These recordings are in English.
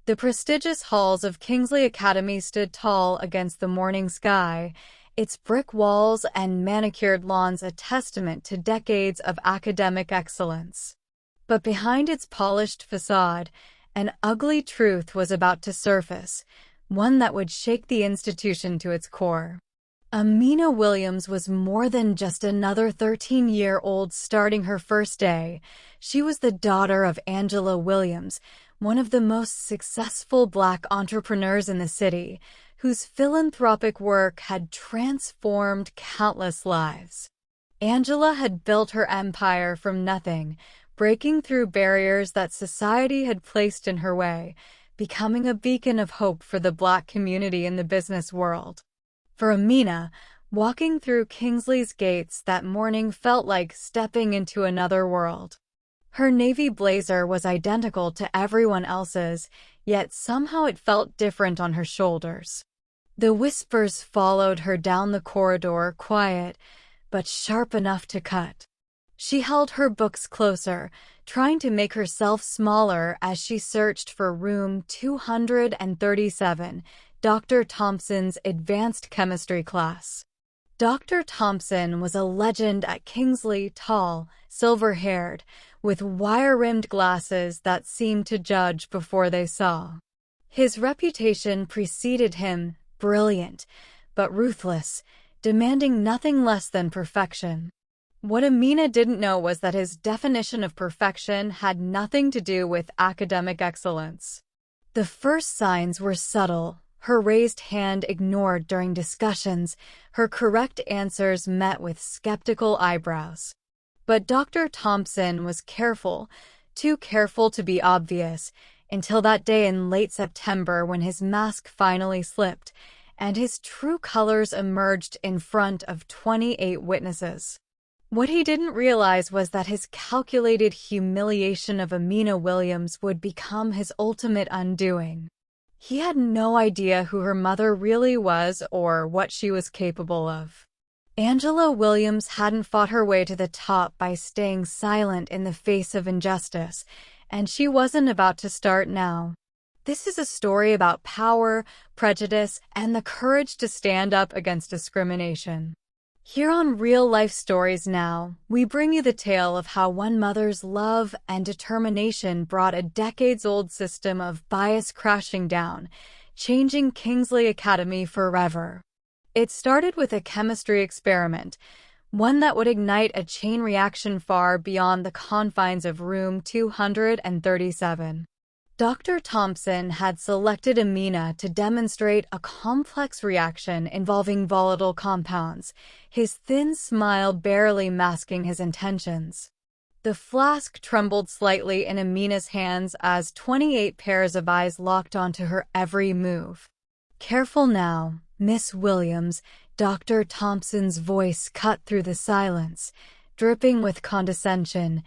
The prestigious halls of Kingsley Academy stood tall against the morning sky, its brick walls and manicured lawns a testament to decades of academic excellence. But behind its polished facade, an ugly truth was about to surface, one that would shake the institution to its core. Amina Williams was more than just another 13-year-old starting her first day. She was the daughter of Angela Williams, one of the most successful Black entrepreneurs in the city, whose philanthropic work had transformed countless lives. Angela had built her empire from nothing, breaking through barriers that society had placed in her way, becoming a beacon of hope for the Black community in the business world. For Amina, walking through Kingsley's gates that morning felt like stepping into another world. Her navy blazer was identical to everyone else's, yet somehow it felt different on her shoulders. The whispers followed her down the corridor, quiet, but sharp enough to cut. She held her books closer, trying to make herself smaller as she searched for room 237, Dr. Thompson's advanced chemistry class. Dr. Thompson was a legend at Kingsley, tall, silver-haired, with wire-rimmed glasses that seemed to judge before they saw. His reputation preceded him, brilliant, but ruthless, demanding nothing less than perfection. What Amina didn't know was that his definition of perfection had nothing to do with academic excellence. The first signs were subtle. Her raised hand ignored during discussions, her correct answers met with skeptical eyebrows. But Dr. Thompson was careful, too careful to be obvious, until that day in late September when his mask finally slipped, and his true colors emerged in front of 28 witnesses. What he didn't realize was that his calculated humiliation of Amina Williams would become his ultimate undoing. He had no idea who her mother really was or what she was capable of. Angela Williams hadn't fought her way to the top by staying silent in the face of injustice, and she wasn't about to start now. This is a story about power, prejudice, and the courage to stand up against discrimination. Here on Real Life Stories Now, we bring you the tale of how one mother's love and determination brought a decades-old system of bias crashing down, changing Kingsley Academy forever. It started with a chemistry experiment, one that would ignite a chain reaction far beyond the confines of room 237. Dr. Thompson had selected Amina to demonstrate a complex reaction involving volatile compounds, his thin smile barely masking his intentions. The flask trembled slightly in Amina's hands as 28 pairs of eyes locked onto her every move. "Careful now, Miss Williams," Dr. Thompson's voice cut through the silence, dripping with condescension.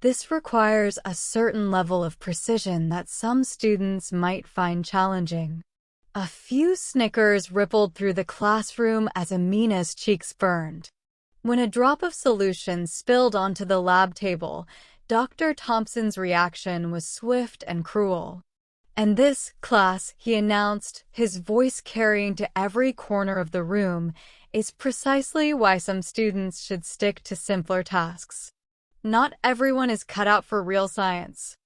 "This requires a certain level of precision that some students might find challenging." A few snickers rippled through the classroom as Amina's cheeks burned. When a drop of solution spilled onto the lab table, Dr. Thompson's reaction was swift and cruel. "And this, class," he announced, his voice carrying to every corner of the room, "is precisely why some students should stick to simpler tasks. Not everyone is cut out for real science."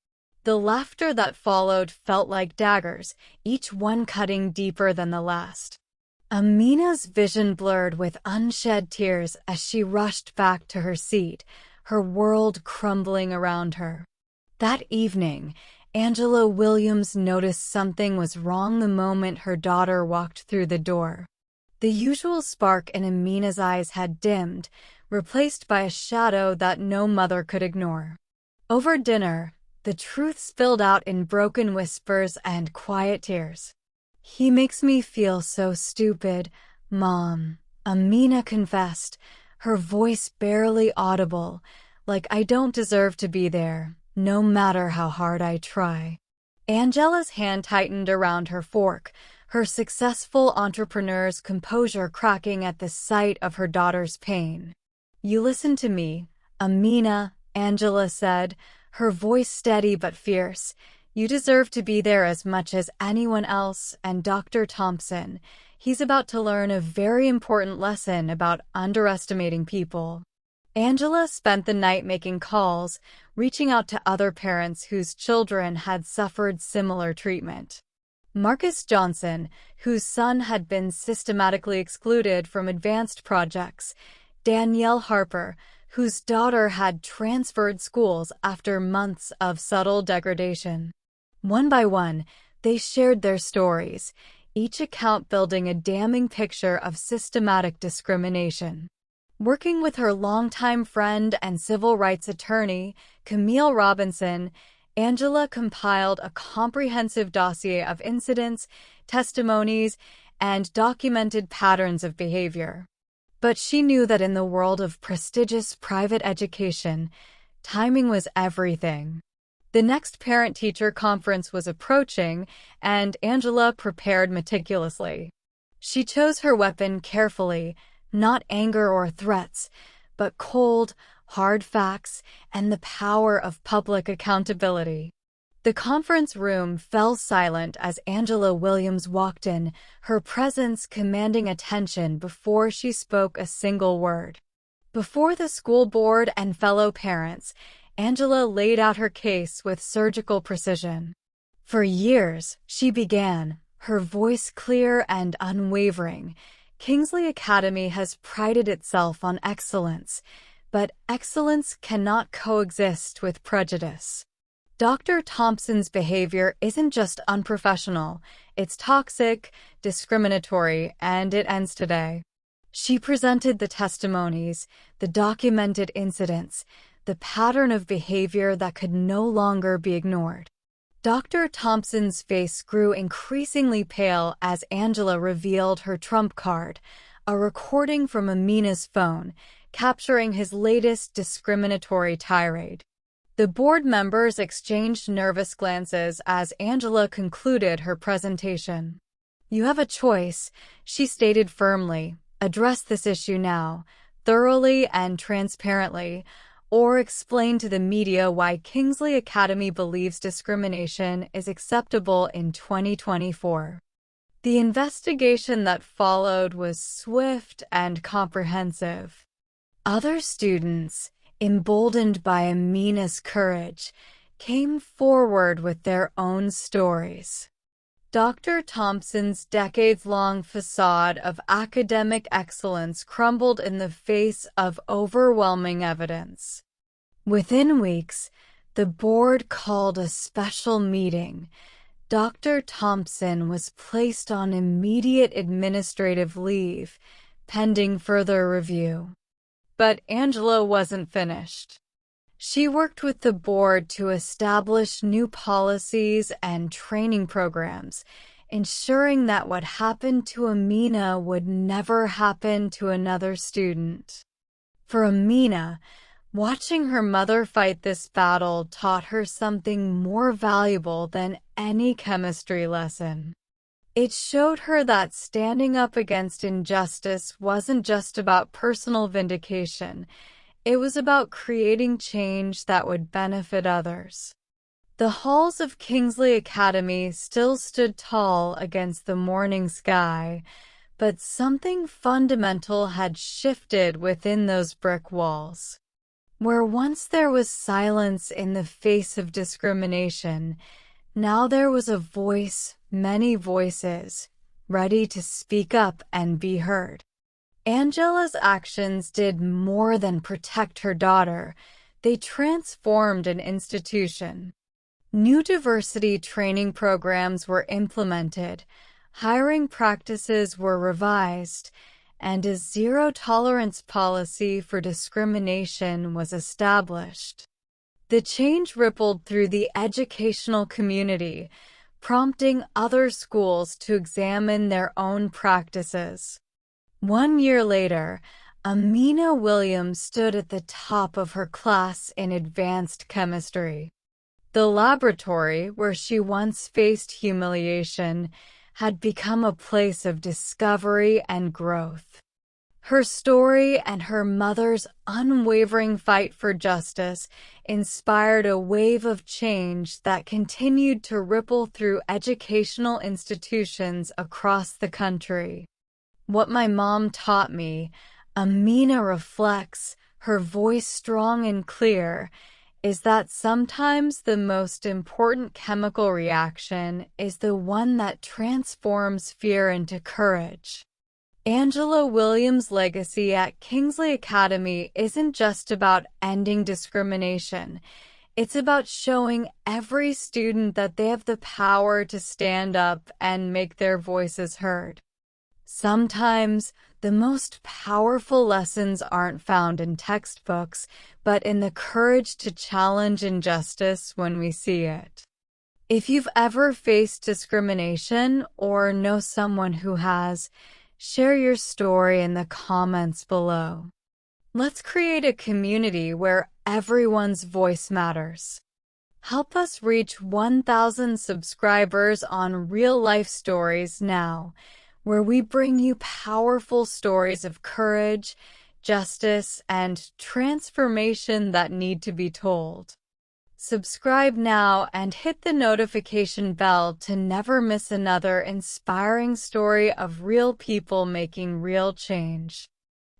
The laughter that followed felt like daggers, each one cutting deeper than the last. Amina's vision blurred with unshed tears as she rushed back to her seat, her world crumbling around her. That evening, Angela Williams noticed something was wrong the moment her daughter walked through the door. The usual spark in Amina's eyes had dimmed, replaced by a shadow that no mother could ignore. Over dinner, the truth spilled out in broken whispers and quiet tears. "He makes me feel so stupid, Mom," Amina confessed, her voice barely audible, "like I don't deserve to be there, no matter how hard I try." Angela's hand tightened around her fork, her successful entrepreneur's composure cracking at the sight of her daughter's pain. "You listen to me, Amina," Angela said, her voice steady but fierce. You deserve to be there as much as anyone else, and Dr. Thompson, he's about to learn a very important lesson about underestimating people. Angela spent the night making calls, reaching out to other parents whose children had suffered similar treatment. Marcus Johnson, whose son had been systematically excluded from advanced projects, Danielle Harper, whose daughter had transferred schools after months of subtle degradation. One by one, they shared their stories, each account building a damning picture of systematic discrimination. Working with her longtime friend and civil rights attorney, Camille Robinson, Angela compiled a comprehensive dossier of incidents, testimonies, and documented patterns of behavior. But she knew that in the world of prestigious private education, timing was everything. The next parent-teacher conference was approaching, and Angela prepared meticulously. She chose her weapon carefully, not anger or threats, but cold, hard facts and the power of public accountability. The conference room fell silent as Angela Williams walked in, her presence commanding attention before she spoke a single word. Before the school board and fellow parents, Angela laid out her case with surgical precision. For years, she began, her voice clear and unwavering. Kingsley Academy has prided itself on excellence, but excellence cannot coexist with prejudice. Dr. Thompson's behavior isn't just unprofessional, it's toxic, discriminatory, and it ends today. She presented the testimonies, the documented incidents, the pattern of behavior that could no longer be ignored. Dr. Thompson's face grew increasingly pale as Angela revealed her trump card, a recording from Amina's phone, capturing his latest discriminatory tirade. The board members exchanged nervous glances as Angela concluded her presentation. "You have a choice," she stated firmly. "Address this issue now, thoroughly and transparently, or explain to the media why Kingsley Academy believes discrimination is acceptable in 2024. The investigation that followed was swift and comprehensive. Other students, emboldened by Amina's courage, came forward with their own stories. Dr. Thompson's decades-long facade of academic excellence crumbled in the face of overwhelming evidence. Within weeks, the board called a special meeting. Dr. Thompson was placed on immediate administrative leave, pending further review. But Angela wasn't finished. She worked with the board to establish new policies and training programs, ensuring that what happened to Amina would never happen to another student. For Amina, watching her mother fight this battle taught her something more valuable than any chemistry lesson. It showed her that standing up against injustice wasn't just about personal vindication. It was about creating change that would benefit others. The halls of Kingsley Academy still stood tall against the morning sky, but something fundamental had shifted within those brick walls. Where once there was silence in the face of discrimination, now there was a voice, many voices, ready to speak up and be heard. Angela's actions did more than protect her daughter. They transformed an institution. New diversity training programs were implemented, hiring practices were revised, and a zero-tolerance policy for discrimination was established. The change rippled through the educational community, prompting other schools to examine their own practices. 1 year later, Amina Williams stood at the top of her class in advanced chemistry. The laboratory, where she once faced humiliation, had become a place of discovery and growth. Her story and her mother's unwavering fight for justice inspired a wave of change that continued to ripple through educational institutions across the country. What my mom taught me, Amina reflects, her voice strong and clear, is that sometimes the most important chemical reaction is the one that transforms fear into courage. Angela Williams' legacy at Kingsley Academy isn't just about ending discrimination. It's about showing every student that they have the power to stand up and make their voices heard. Sometimes, the most powerful lessons aren't found in textbooks, but in the courage to challenge injustice when we see it. If you've ever faced discrimination or know someone who has, share your story in the comments below. Let's create a community where everyone's voice matters. Help us reach 1,000 subscribers on Real Life Stories now, where we bring you powerful stories of courage, justice, and transformation that need to be told. Subscribe now and hit the notification bell to never miss another inspiring story of real people making real change.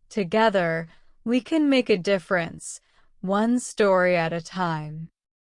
Together, we can make a difference, one story at a time.